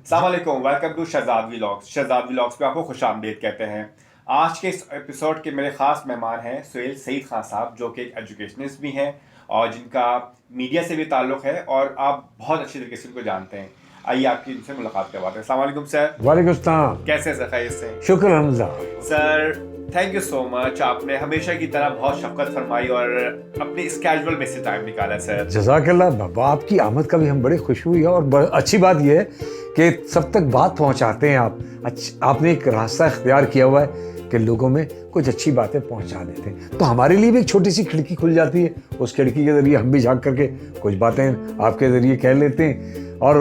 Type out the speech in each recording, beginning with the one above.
अस्सलाम वालेकुम, वेलकम टू शहजाद व्लॉग्स। शहजाद व्लॉग्स पे आपको खुश आमदीद कहते हैं। आज के इस एपिसोड के मेरे ख़ास मेहमान हैं सुहेल सईद खान साहब, जो कि एक एजुकेशनिस्ट भी हैं और जिनका मीडिया से भी ताल्लुक़ है और आप बहुत अच्छी तरीके से उनको जानते हैं। आइए आपकी उनसे मुलाकात करवाते हैं। अस्सलाम वालेकुम सर। वालेकुम सलाम। कैसे सर? खैरियत से? शुक्र Hamza. Sir thank you so much, आपने हमेशा की तरह बहुत शफ़क़त फरमाई और अपनी इस कैजुअल में से टाइम निकाला सर। जज़ाकल्लाह बाबा, आपकी आमद का भी हम बड़े खुश हुए और अच्छी बात यह है कि सब तक बात पहुंचाते हैं आप। आपने एक रास्ता इख्तियार किया हुआ है कि लोगों में कुछ अच्छी बातें पहुंचा देते हैं, तो हमारे लिए भी एक छोटी सी खिड़की खुल जाती है। उस खिड़की के ज़रिए हम भी झांक करके कुछ बातें आपके ज़रिए कह लेते हैं और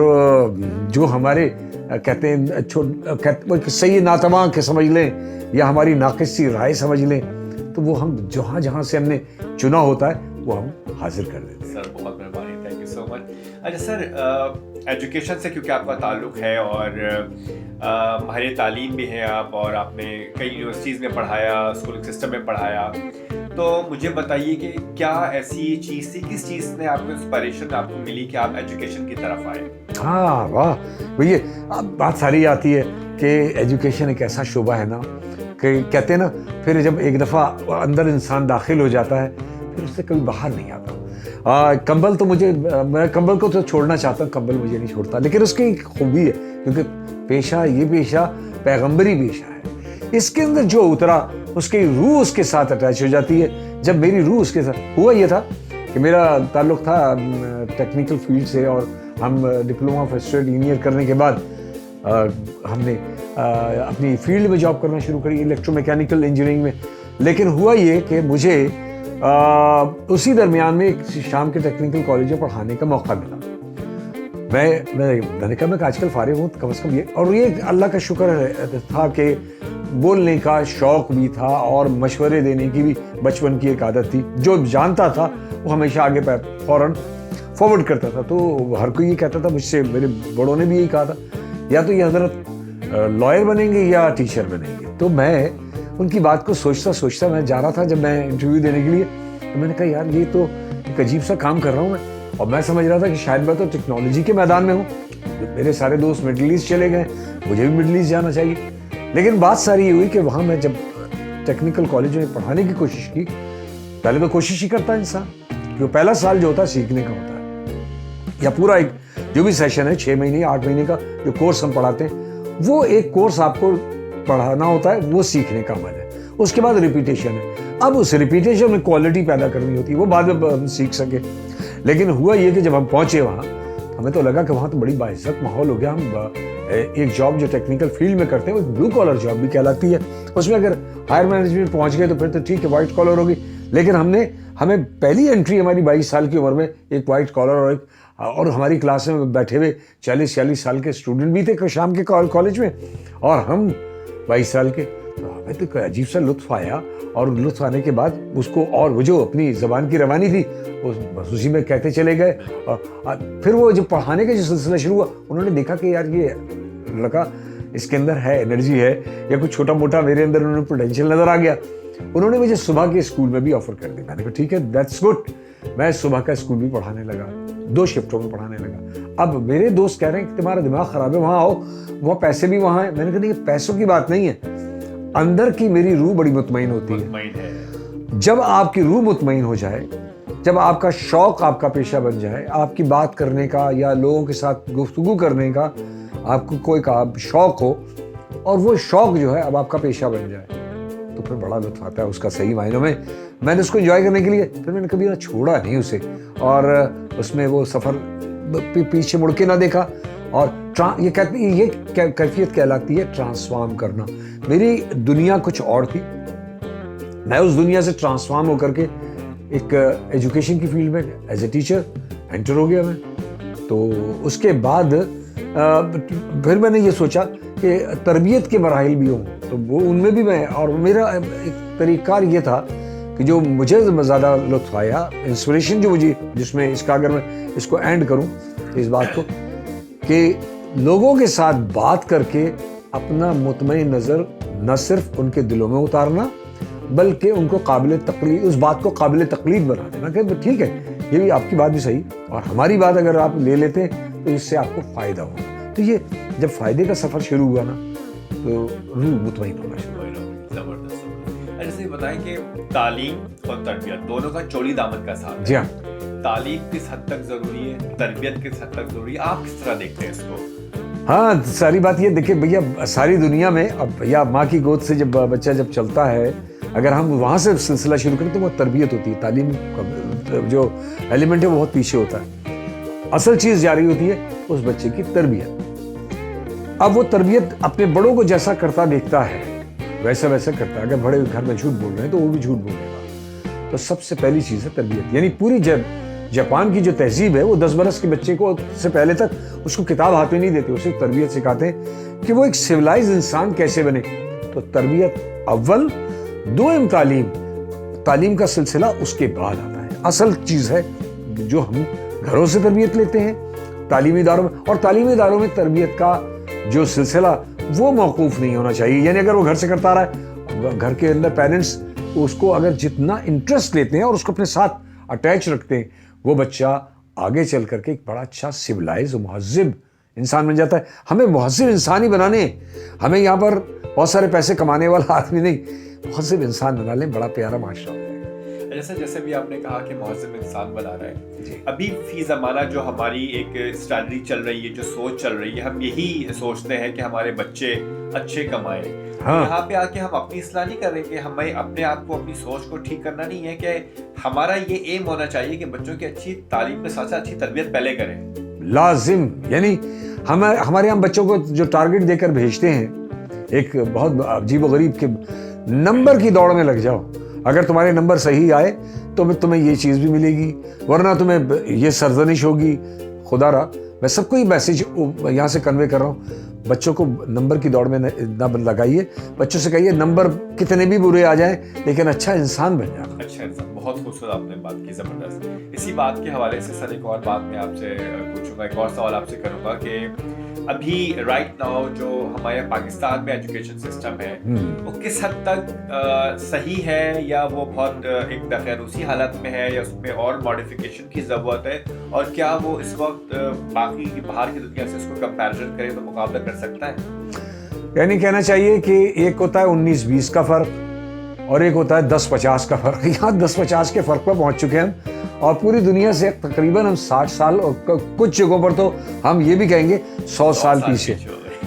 जो हमारे कहते हैं सही नातवा के समझ लें या हमारी नाक़िस सी राय समझ लें, तो वो हम जहाँ जहाँ से हमने चुना होता है वो हम हाजिर कर देते हैं। सर बहुत मेहरबानी, थैंक यू सो मच। अच्छा सर, एजुकेशन से क्योंकि आपका ताल्लुक़ है और माहिर तालीम भी हैं आप और आपने कई यूनिवर्सिटीज़ में पढ़ाया, स्कूलिंग सिस्टम में पढ़ाया, तो मुझे बताइए कि क्या ऐसी चीज़ थी, किस चीज़ ने आपको इंस्पिरेशन आपको मिली कि आप एजुकेशन की तरफ आए? हाँ वाह भैया, अब बात सारी आती है कि एजुकेशन एक ऐसा शोबा है ना कि कहते हैं ना, फिर जब एक दफ़ा अंदर इंसान दाखिल हो जाता है फिर उससे कभी बाहर नहीं आता। कंबल तो मैं कंबल को तो छोड़ना चाहता हूँ, कंबल मुझे नहीं छोड़ता, लेकिन उसकी एक खूबी है क्योंकि ये पेशा पैगंबरी पेशा है। इसके अंदर जो उतरा उसकी रूह उसके साथ अटैच हो जाती है। जब मेरी रूह उसके साथ हुआ, ये था कि मेरा ताल्लुक़ था टेक्निकल फील्ड से और हम डिप्लोमा फर्स्ट इंजीनियर करने के बाद हमने अपनी फील्ड में जॉब करना शुरू करी, इलेक्ट्रोमैकेनिकल इंजीनियरिंग में। लेकिन हुआ ये कि मुझे उसी दरमियान में एक शाम के टेक्निकल कॉलेज में पढ़ाने का मौका मिला। मैंने कहा मैं आजकल फारिग हूँ, कम से कम ये, और ये अल्लाह का शुक्र था कि बोलने का शौक़ भी था और मशवरे देने की भी बचपन की एक आदत थी। जो जानता था वो हमेशा आगे फ़ौरन फॉरवर्ड करता था। तो हर कोई ये कहता था मुझसे, मेरे बड़ों ने भी यही कहा था, या तो ये हज़रत लॉयर बनेंगे या टीचर बनेंगे। तो मैं उनकी बात को सोचता मैं जा रहा था जब मैं इंटरव्यू देने के लिए, तो मैंने कहा यार ये तो एक अजीब सा काम कर रहा हूँ मैं। और मैं समझ रहा था कि शायद मैं तो टेक्नोलॉजी के मैदान में हूँ, मेरे सारे दोस्त मिडल ईस्ट चले गए, मुझे भी मिडल ईस्ट जाना चाहिए। लेकिन बात सारी ये हुई कि वहाँ मैं जब टेक्निकल कॉलेज में पढ़ाने की कोशिश की, पहले तो कोशिश ही करता है इंसान, क्योंकि पहला साल जो होता है सीखने का होता है, या पूरा एक जो भी सेशन है 6 महीने 8 महीने का जो कोर्स हम पढ़ाते हैं, वो एक कोर्स आपको पढ़ाना होता है, वो सीखने का अमल है। उसके बाद रिपीटेशन है। अब उस रिपीटेशन में क्वालिटी पैदा करनी होती है, वो बाद में हम सीख सके। लेकिन हुआ ये कि जब हम पहुंचे वहाँ, हमें तो लगा कि वहाँ तो बड़ी बाइज्जत माहौल हो गया। हम एक जॉब जो टेक्निकल फील्ड में करते हैं वो ब्लू कॉलर जॉब भी कहलाती है, उसमें अगर हायर मैनेजमेंट पहुँच गए तो फिर तो ठीक है, वाइट कॉलर होगी। लेकिन हमें पहली एंट्री हमारी 22 साल की उम्र में एक वाइट कॉलर और हमारी क्लास में बैठे हुए 40-46 साल के स्टूडेंट भी थे शाम के कॉलेज में, और हम 22 साल के। तो हमें तो अजीब सा लुत्फ़ आया, और लुत्फ़ आने के बाद उसको, और वो जो अपनी ज़बान की रवानी थी बस उसी में कहते चले गए। और फिर वो जब पढ़ाने का जो सिलसिला शुरू हुआ, उन्होंने देखा कि यार ये लड़का, इसके अंदर है, एनर्जी है, या कुछ छोटा मोटा मेरे अंदर उन्होंने पोटेंशियल नज़र आ गया। उन्होंने मुझे सुबह के स्कूल में भी ऑफ़र कर दिया। मैंने कहा ठीक है, दैट्स गुड। मैं सुबह का स्कूल भी पढ़ाने लगा, 2 शिफ्टों में पढ़ाने लगा। अब मेरे दोस्त कह रहे हैं कि तुम्हारा दिमाग ख़राब है, वहाँ आओ, वहाँ पैसे भी वहाँ हैं। मैंने कहा नहीं, पैसों की बात नहीं है, अंदर की मेरी रूह बड़ी मुतमईन होती है। जब आपकी रूह मुतमईन हो जाए, जब आपका शौक़ आपका पेशा बन जाए, आपकी बात करने का या लोगों के साथ गुफ्तगू करने का आपको कोई शौक़ हो, और वो शौक़ जो है अब आपका पेशा बन जाए, तो फिर बड़ा लुत्फ़ आता है उसका सही मायनों में। मैंने उसको एंजॉय करने के लिए फिर मैंने कभी ना छोड़ा नहीं उसे, और उसमें वो सफ़र पीछे मुड़ के ना देखा। और ये कैफियत कहलाती है ट्रांसफॉर्म करना। मेरी दुनिया कुछ और थी, मैं उस दुनिया से ट्रांसफॉर्म होकर के एक एजुकेशन की फील्ड में एज ए टीचर एंटर हो गया मैं। तो उसके बाद फिर मैंने ये सोचा कि तरबियत के मराहिल भी हों, तो वो उनमें भी मैं, और मेरा एक तरीक़ार ये था कि जो मुझे ज़्यादा लुत्फ़ आया, इंस्पिरेशन जो मुझे, जिसमें इसका अगर मैं इसको एंड करूं इस बात को, कि लोगों के साथ बात करके अपना मुतमईन नज़र न सिर्फ उनके दिलों में उतारना, बल्कि उनको काबिल तक़लीद, उस बात को काबिल तक़लीद बना देना कि ठीक है, ये भी आपकी बात भी सही और हमारी बात अगर आप ले लेते हैं तो इससे आपको फ़ायदा होगा। تو یہ جب فائدے کا سفر شروع ہوا نا تو روح مطمئن ہونا شروع زبردست زبردست. اچھا یہ بتائیں کہ تعلیم اور تربیت دونوں کا چولی دامن کا ساتھ ہے. جی ہاں. تعلیم کس حد تک ضروری ہے, تربیت کس حد تک ضروری ہے, آپ کس طرح دیکھتے ہیں اس کو؟ ہاں ساری بات یہ دیکھیں بھیا, ساری دنیا میں اب بھیا ماں کی گود سے جب بچہ جب چلتا ہے, اگر ہم وہاں سے سلسلہ شروع کریں تو وہ تربیت ہوتی ہے. تعلیم کا جو ایلیمنٹ ہے وہ بہت پیچھے ہوتا ہے. اصل چیز جاری ہوتی ہے اس بچے کی تربیت. اب وہ تربیت اپنے بڑوں کو جیسا کرتا دیکھتا ہے ویسا ویسا کرتا ہے. اگر بڑے گھر میں جھوٹ بول رہے ہیں تو وہ بھی جھوٹ بولے گا. تو سب سے پہلی چیز ہے تربیت. یعنی پوری جاپان کی جو تہذیب ہے وہ 10 برس کے بچے کو سے پہلے تک اس کو کتاب ہاتھ میں نہیں دیتے, اسے تربیت سکھاتے ہیں کہ وہ ایک سویلائز انسان کیسے بنے. تو تربیت اول, دوم تعلیم کا سلسلہ اس کے بعد آتا ہے. اصل چیز ہے جو ہم گھروں سے تربیت لیتے ہیں تعلیمی اداروں میں, اور تعلیمی اداروں میں تربیت کا جو سلسلہ وہ موقوف نہیں ہونا چاہیے. یعنی اگر وہ گھر سے کرتا رہا ہے, گھر کے اندر پیرنٹس اس کو اگر جتنا انٹرسٹ لیتے ہیں اور اس کو اپنے ساتھ اٹیچ رکھتے ہیں, وہ بچہ آگے چل کر کے ایک بڑا اچھا سویلائز و مہذب انسان بن جاتا ہے. ہمیں مہذب انسان ہی بنانے ہیں, ہمیں یہاں پر بہت سارے پیسے کمانے والا آدمی نہیں, مہذب انسان بنا لیں, بڑا پیارا معاشرہ. جیسے بھی آپ نے کہا کہ مہذب انسان بنا رہا ہے, ابھی فی زمانہ جو ہماری ایک اسٹریٹجی چل رہی ہے, جو سوچ چل رہی ہے, ہم یہی سوچتے ہیں کہ ہمارے بچے اچھے کمائیں. یہاں پہ آ کے ہم اپنی اصلاح نہیں کر رہے کہ ہمیں اپنے آپ کو, اپنی سوچ کو ٹھیک کرنا نہیں ہے کہ ہمارا یہ ایم ہونا چاہیے کہ بچوں کی اچھی تعلیم کے ساتھ ساتھ اچھی تربیت پہلے کریں. لازم. یعنی ہمارے یہاں بچوں کو جو ٹارگٹ دے کر بھیجتے ہیں ایک بہت عجیب و غریب, کہ نمبر کی دوڑ میں لگ جاؤ, اگر تمہارے نمبر صحیح آئے تو تمہیں یہ چیز بھی ملے گی, ورنہ تمہیں یہ سرزنش ہوگی. خدا را, میں سب کو یہ میسج یہاں سے کنوے کر رہا ہوں, بچوں کو نمبر کی دوڑ میں نہ لگائیے. بچوں سے کہیے نمبر کتنے بھی برے آ جائیں لیکن اچھا انسان بن جانا. اچھا انسان, بہت خوبصورت آپ نے بات کی, زبردست. اسی بات کے حوالے سے سر ایک اور بات میں آپ سے پوچھوں گا, ایک اور سوال آپ سے کروں گا کہ ابھی رائٹ ناؤ جو ہمارے پاکستان میں ایجوکیشن سسٹم ہے وہ کس حد تک صحیح ہے, یا وہ بہت ایک تغیروسی حالت میں ہے, یا اس میں اور ماڈیفیکیشن کی ضرورت ہے, اور کیا وہ اس وقت باقی باہر کی دنیا سے اس کو کمپیریزن کرے تو مقابلہ کر سکتا ہے؟ یعنی کہنا چاہیے کہ ایک ہوتا ہے 19-20 کا فرق اور ایک ہوتا ہے 10-50 کا فرق. یہاں 10-50 کے فرق پر پہنچ چکے ہیں ہم, اور پوری دنیا سے تقریباً ہم 60 سال اور کچھ جگہوں پر تو ہم یہ بھی کہیں گے 100 سال پیچھے.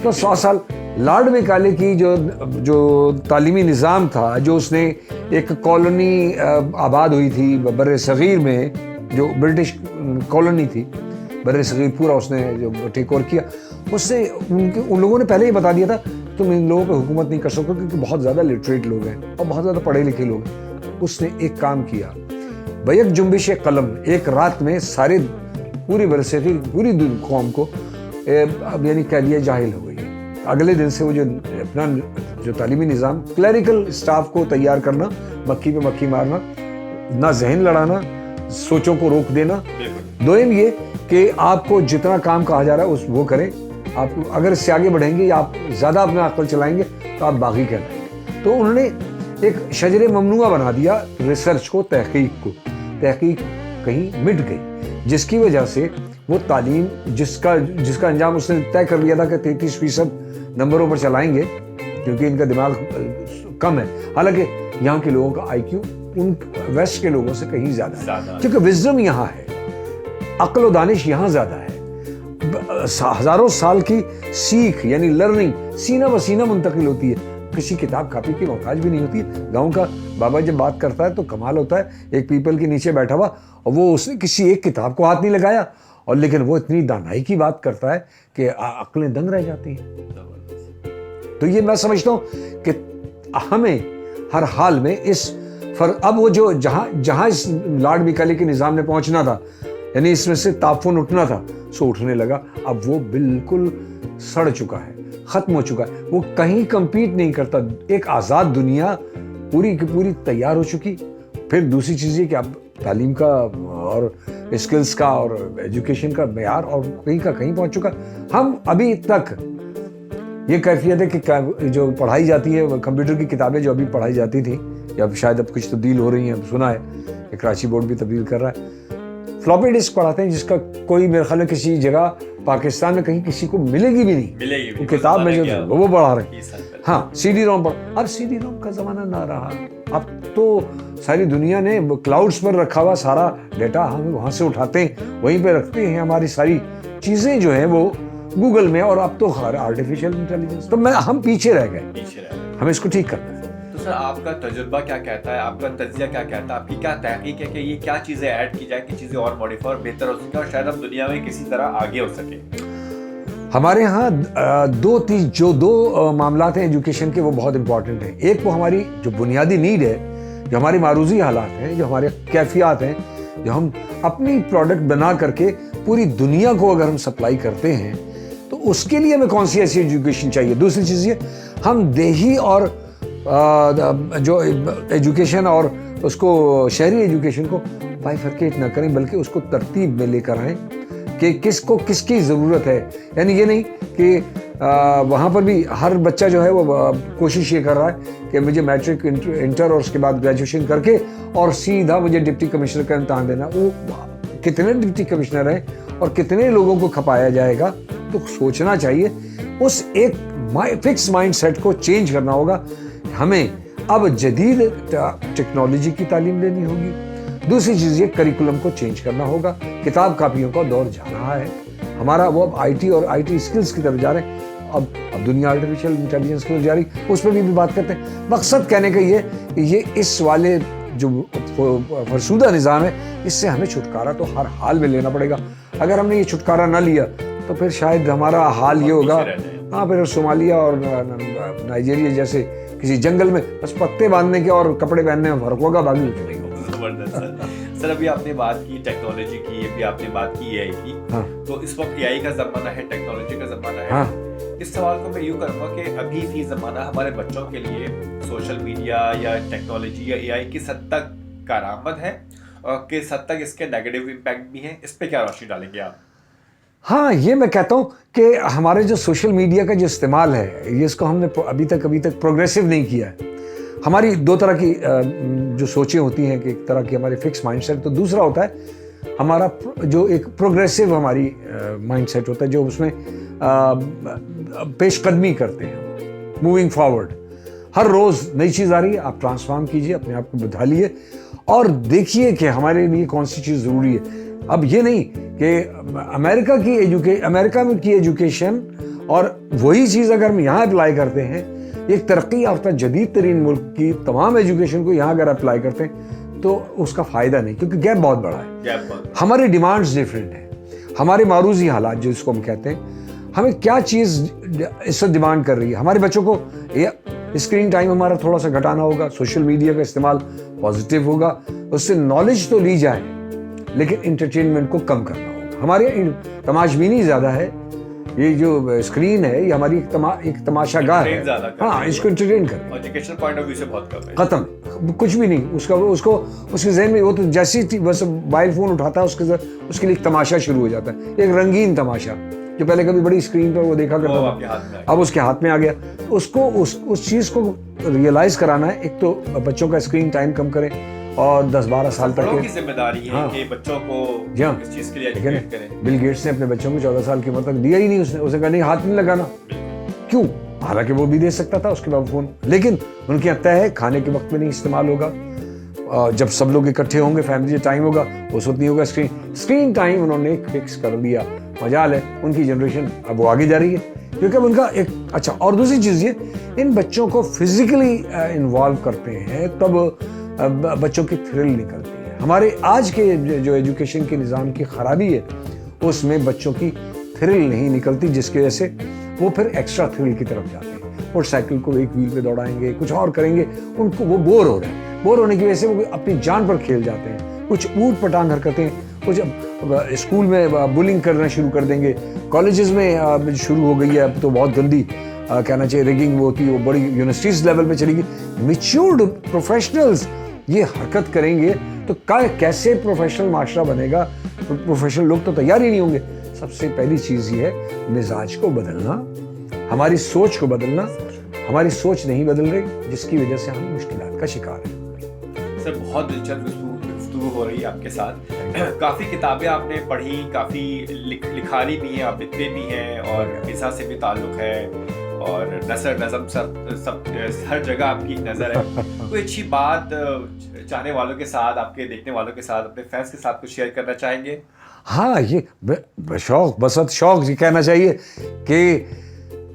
تو 100 سال لارڈ میکالے کی جو تعلیمی نظام تھا, جو اس نے ایک کالونی آباد ہوئی تھی بر صغیر میں, جو برٹش کالونی تھی بر صغیر, پورا اس نے جو ٹیک اوور کیا, اس سے ان لوگوں نے پہلے ہی بتا دیا تھا تم ان لوگوں پہ حکومت نہیں کر سکتے کیونکہ بہت زیادہ لٹریٹ لوگ ہیں اور بہت زیادہ پڑھے لکھے لوگ ہیں. اس نے ایک کام کیا, بیک جنبش قلم, ایک رات میں سارے پوری برصغیر پوری قوم کو یعنی کہہ لیا جاہل ہو گئی. اگلے دن سے وہ جو اپنا جو تعلیمی نظام, کلیریکل اسٹاف کو تیار کرنا, مکھی پہ مکھی مارنا, نہ ذہن لڑانا, سوچوں کو روک دینا. دوم یہ کہ آپ کو جتنا کام کہا جا رہا ہے وہ کریں, آپ اگر اس سے آگے بڑھیں گے یا آپ زیادہ اپنا عقل چلائیں گے تو آپ باغی کہلائیں گے. تو انہوں نے ایک شجر ممنوعہ بنا دیا ریسرچ کو, تحقیق کو. تحقیق کہیں مٹ گئی, جس کی وجہ سے وہ تعلیم جس کا انجام اس نے طے کر لیا تھا کہ 33% نمبروں پر چلائیں گے کیونکہ ان کا دماغ کم ہے. حالانکہ یہاں کے لوگوں کا آئی کیو ان ویسٹ کے لوگوں سے کہیں زیادہ ہے, کیونکہ وزڈم یہاں ہے, عقل و دانش یہاں زیادہ ہے. ہزاروں سال کی سیکھ یعنی لرننگ سینہ بسینہ منتقل ہوتی ہے, کسی کتاب کاپی کی محتاج بھی نہیں ہوتی ہے. گاؤں کا بابا جب بات کرتا ہے تو کمال ہوتا ہے, ایک پیپل کے نیچے بیٹھا ہوا اور وہ اس نے کسی ایک کتاب کو ہاتھ نہیں لگایا, اور لیکن وہ اتنی دانائی کی بات کرتا ہے کہ عقلیں دنگ رہ جاتی ہیں. تو یہ میں سمجھتا ہوں کہ ہمیں ہر حال میں اس اب وہ جو جہاں اس لارڈ میکالے کے نظام نے پہنچنا تھا, یعنی اس میں سے تعفن اٹھنا تھا, سو اٹھنے لگا. اب وہ بالکل سڑ چکا ہے, ختم ہو چکا ہے, وہ کہیں کمپیٹ نہیں کرتا. ایک آزاد دنیا پوری کی پوری تیار ہو چکی. پھر دوسری چیز یہ کہ اب تعلیم کا اور اسکلز کا اور ایجوکیشن کا معیار اور کہیں کا کہیں پہنچ چکا. ہم ابھی تک یہ کیفیت ہے کہ جو پڑھائی جاتی ہے, کمپیوٹر کی کتابیں جو ابھی پڑھائی جاتی تھیں, یا شاید اب کچھ تبدیل ہو رہی ہیں, سنا ہے کہ کراچی بورڈ بھی تبدیل کر رہا ہے, फ्लॉपी डिस्क पढ़ाते हैं जिसका कोई मेरे ख्याल में किसी जगह पाकिस्तान में कहीं किसी को मिलेगी भी नहीं, मिलेगी भी वो किताब में जो वो पढ़ा रहे हैं। हाँ, सीडी रोम पर, अब सीडी रोम का ज़माना ना रहा, अब तो सारी दुनिया ने क्लाउड्स पर रखा हुआ सारा डेटा हम वहाँ से उठाते हैं, वहीं पे रखते हैं, हमारी सारी चीज़ें जो हैं वो गूगल में, और अब तो आर्टिफिशियल इंटेलिजेंस, तो हम पीछे रह गए, हमें इसको ठीक करना है। तो सर आपका तजुर्बा क्या कहता है, आपका तज्जिया क्या कहता है, आपकी क्या तहकीक है कि ये क्या चीज़ें ऐड की जाए कि चीज़ें और मॉडिफाई और बेहतर हो सके और शायद हम दुनिया में किसी तरह आगे हो सके? हमारे यहाँ दो मामलात हैं एजुकेशन के, वो बहुत इंपॉर्टेंट हैं। एक वो हमारी जो बुनियादी नीड है, जो हमारे मारूजी हालात हैं, जो हमारे कैफियत हैं, जो हम अपनी प्रोडक्ट बना करके पूरी दुनिया को अगर हम सप्लाई करते हैं तो उसके लिए हमें कौन सी ऐसी एजुकेशन चाहिए। दूसरी चीज़ ये, हम देही और जो एजुकेशन और उसको शहरी एजुकेशन को बाइफरकेट ना करें, बल्कि उसको तरतीब में लेकर आएँ कि किसको किसकी ज़रूरत है। यानी ये नहीं कि वहाँ पर भी हर बच्चा जो है वो कोशिश ये कर रहा है कि मुझे मैट्रिक इंटर और उसके बाद ग्रेजुएशन करके और सीधा मुझे डिप्टी कमिश्नर का इम्तहान देना। वो कितने डिप्टी कमिश्नर हैं और कितने लोगों को खपाया जाएगा, तो सोचना चाहिए। उस एक फिक्स माइंड सेट को चेंज करना होगा। हमें अब जदीद टेक्नोलॉजी की तालीम लेनी होगी। दूसरी चीज़ ये, करिकुलम को चेंज करना होगा। किताब कापियों का दौर जा रहा है हमारा, वो अब आईटी और आईटी स्किल्स की तरफ जा रहे हैं। अब दुनिया आर्टिफिशियल इंटेलिजेंस की तरफ जा रही, उस पर भी बात करते हैं। मकसद कहने का ये इस वाले जो फरसूदा निज़ाम है, इससे हमें छुटकारा तो हर हाल में लेना पड़ेगा। अगर हमने ये छुटकारा ना लिया तो फिर शायद हमारा हाल ये होगा, हाँ, फिर सोमालिया और नाइजीरिया जैसे किसी जंगल में बस पत्ते बांधने के और कपड़े पहनने में फर्क होगा, बाकी कुछ नहीं होगा। सर अभी आपने बात की टेक्नोलॉजी की, अभी आपने बात की एआई की, हाँ। तो इस वक्त एआई का ज़माना है, टेक्नोलॉजी का ज़माना है। हाँ। इस सवाल को मैं यूँ करूँगा कि अभी ये ज़माना हमारे बच्चों के लिए सोशल मीडिया या टेक्नोलॉजी या एआई किस हद तक कारआमद है और किस हद तक इसके नेगेटिव इम्पैक्ट भी हैं, इस पर क्या रोशनी डालेंगे आप? हाँ, ये मैं कहता हूँ कि हमारे जो सोशल मीडिया का जो इस्तेमाल है, ये इसको हमने अभी तक प्रोग्रेसिव नहीं किया है। हमारी दो तरह की जो सोचें होती हैं कि एक तरह की हमारी फिक्स माइंडसेट, तो दूसरा होता है हमारा जो एक प्रोग्रेसिव हमारी माइंडसेट होता है, जो उसमें पेशकदमी करते हैं, मूविंग फॉरवर्ड। हर रोज़ नई चीज़ आ रही है, आप ट्रांसफॉर्म कीजिए, अपने आप को बढ़ा लिए और देखिए कि हमारे लिए कौन सी चीज़ ज़रूरी है। अब ये नहीं कि अमेरिका में की एजुकेशन और वही चीज़ अगर हम यहाँ अप्लाई करते हैं, एक तरक्की याफ्ता जदीद तरीन मुल्क की तमाम एजुकेशन को यहाँ अगर अप्लाई करते हैं तो उसका फ़ायदा नहीं, क्योंकि गैप बहुत बड़ा है। हमारी डिमांड्स डिफरेंट हैं, हमारे मारूजी हालात जिसको हम कहते हैं, हमें क्या चीज़ इस वक्त डिमांड कर रही है। हमारे बच्चों को स्क्रीन टाइम हमारा थोड़ा सा घटाना होगा, सोशल मीडिया का इस्तेमाल पॉजिटिव होगा, उससे नॉलेज तो ली जाए लेकिन इंटरटेनमेंट को कम करना होगा। हमारे तमाशबीनी ज़्यादा है, ये जो स्क्रीन है ये हमारी एक तमाशागाह है। हाँ, इसको एंटरटेन करें, एजुकेशनल पॉइंट ऑफ व्यू से बहुत कम है, खत्म, कुछ भी नहीं। उसको उसके ज़हन में वो तो जैसी बस मोबाइल फ़ोन उठाता है उसके लिए एक तमाशा शुरू हो जाता है, एक रंगीन तमाशा जो पहले कभी बड़ी स्क्रीन पर वो देखा करता था, अब उसके हाथ में आ गया। उसको उस चीज़ को रियलाइज़ कराना है। एक तो बच्चों का स्क्रीन टाइम कम करें और 10-12 साल तक की जिम्मेदारी है कि बच्चों को इस चीज़ के लिए एजुकेट करें। बिल गेट्स ने अपने बच्चों को 14 साल की उम्र तक दिया ही नहीं, उसने कहा नहीं, हाथ नहीं लगाना। क्यों? हालांकि वो भी दे सकता था उसके बाद फ़ोन, लेकिन उनके यहाँ तय है खाने के वक्त में नहीं इस्तेमाल होगा, जब सब लोग इकट्ठे होंगे, फैमिली टाइम होगा, उस वक्त नहीं होगा। स्क्रीन टाइम उन्होंने फिक्स कर दिया। मजाल है उनकी जनरेशन अब वो आगे जा रही है, क्योंकि अब उनका एक अच्छा। और दूसरी चीज़ ये, इन बच्चों को फिजिकली इन्वॉल्व करते हैं तब बच्चों की थ्रिल निकलती है। हमारे आज के जो एजुकेशन के निज़ाम की ख़राबी है, उसमें बच्चों की थ्रिल नहीं निकलती, जिसकी वजह से वो फिर एक्स्ट्रा थ्रिल की तरफ जाते हैं। मोटरसाइकिल को एक व्हील पे दौड़ाएंगे, कुछ और करेंगे, उनको वो बोर हो रहे हैं। बोर होने की वजह से वो अपनी जान पर खेल जाते हैं, कुछ ऊट पटांग हरकतें, कुछ स्कूल में बुलिंग करना शुरू कर देंगे, कॉलेजेस में शुरू हो गई है अब तो बहुत गंदी कहना चाहिए रिगिंग वो होती है, वो बड़ी यूनिवर्सिटीज़ लेवल पे चलेगी। मैच्योर्ड प्रोफेशनल्स ये हरकत करेंगे तो कैसे प्रोफेशनल माशरा बनेगा? प्रोफेशनल लोग तो तैयार ही नहीं होंगे। सबसे पहली चीज़ ये है मिजाज को बदलना, हमारी सोच को बदलना। हमारी सोच नहीं बदल रही, जिसकी वजह से हम मुश्किलात का शिकार हैं। सर बहुत दिलचस्प गुफ्तगू हो रही है आपके साथ। काफ़ी किताबें आपने पढ़ी, काफ़ी लिखारी भी हैं, आप लिखते भी हैं, और मिज़ा से भी ताल्लुक़ है, और नसर नज़म सब हर जगह आपकी एक नज़र है। कोई अच्छी बात चाहने वालों के साथ, आपके देखने वालों के साथ, अपने फैंस के साथ कुछ शेयर करना चाहेंगे? हाँ, ये शौक, बसत शौक ये कहना चाहिए कि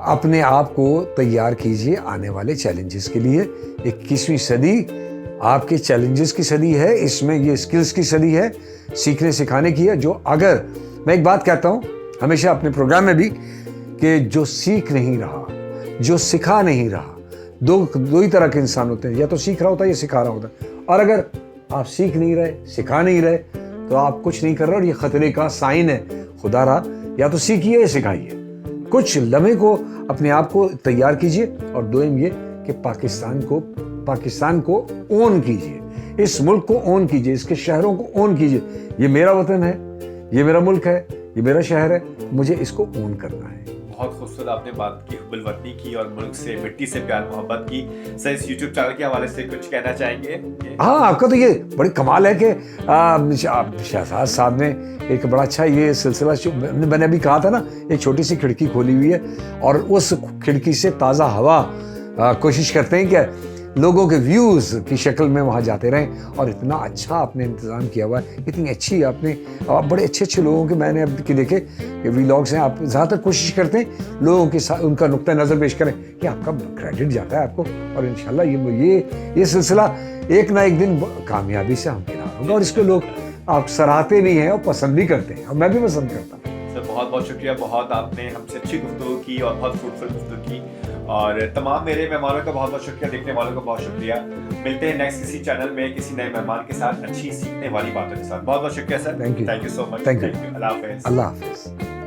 अपने आप को तैयार कीजिए आने वाले चैलेंजेस के लिए। 21वीं सदी आपके चैलेंजेस की सदी है, इसमें ये स्किल्स की सदी है, सीखने सिखाने की है। जो अगर मैं एक बात कहता हूँ हमेशा अपने प्रोग्राम में भी, कि जो सीख नहीं रहा, जो सिखा नहीं रहा, दो ही तरह के इंसान होते हैं, या तो सीख रहा होता है या सिखा रहा होता है। और अगर आप सीख नहीं रहे, सिखा नहीं रहे, तो आप कुछ नहीं कर रहे, और ये खतरे का साइन है। खुदा रहा, या तो सीखिए या सिखाइए। कुछ लम्हे को अपने आप को तैयार कीजिए, और दोम ये कि पाकिस्तान को ओन कीजिए, इस मुल्क को ओन कीजिए, इसके शहरों को ओन कीजिए। ये मेरा वतन है, ये मेरा मुल्क है, ये मेरा शहर है, मुझे इसको ओन करना है। बहुत खूबसूरत आपने बात की, हुब्बुल वतनी की, और मुल्क से, मिट्टी से प्यार मोहब्बत की। सर, इस यूट्यूब चैनल के हवाले से कुछ कहना चाहेंगे? हाँ, आपका तो ये बड़ी कमाल है कि शहजाद साहब ने एक बड़ा अच्छा ये सिलसिला, मैंने अभी कहा था ना, एक छोटी सी खिड़की खोली हुई है, और उस खिड़की से ताज़ा हवा कोशिश करते हैं कि लोगों के व्यूज़ की शक्ल में वहाँ जाते रहें। और इतना अच्छा आपने इंतज़ाम किया हुआ है, इतनी अच्छी आपने, बड़े अच्छे अच्छे लोगों के मैंने अब के देखे व्लॉग्स हैं। आप ज़्यादातर कोशिश करते हैं लोगों के साथ उनका नुक्ता नज़र पेश करें, कि आपका क्रेडिट जाता है आपको, और इंशाल्लाह ये सिलसिला एक ना एक दिन कामयाबी से हमकिनार होगा, और इसको लोग आप सराहते भी हैं और पसंद भी करते हैं, और मैं भी पसंद करता हूँ। सर, बहुत बहुत शुक्रिया, बहुत आपने हमसे अच्छी गुफ्तगू की और बहुत फ्रूटफुल गुफ्तगू की, और तमाम मेरे मेहमानों का बहुत बहुत शुक्रिया, देखने वालों का बहुत शुक्रिया। मिलते हैं नेक्स्ट किसी चैनल में किसी नए मेहमान के साथ, अच्छी सीखने वाली बातों के साथ। बहुत बहुत शुक्रिया sir, thank you so much, thank you. Allah हाफिज़। अल्लाह हाफिज़।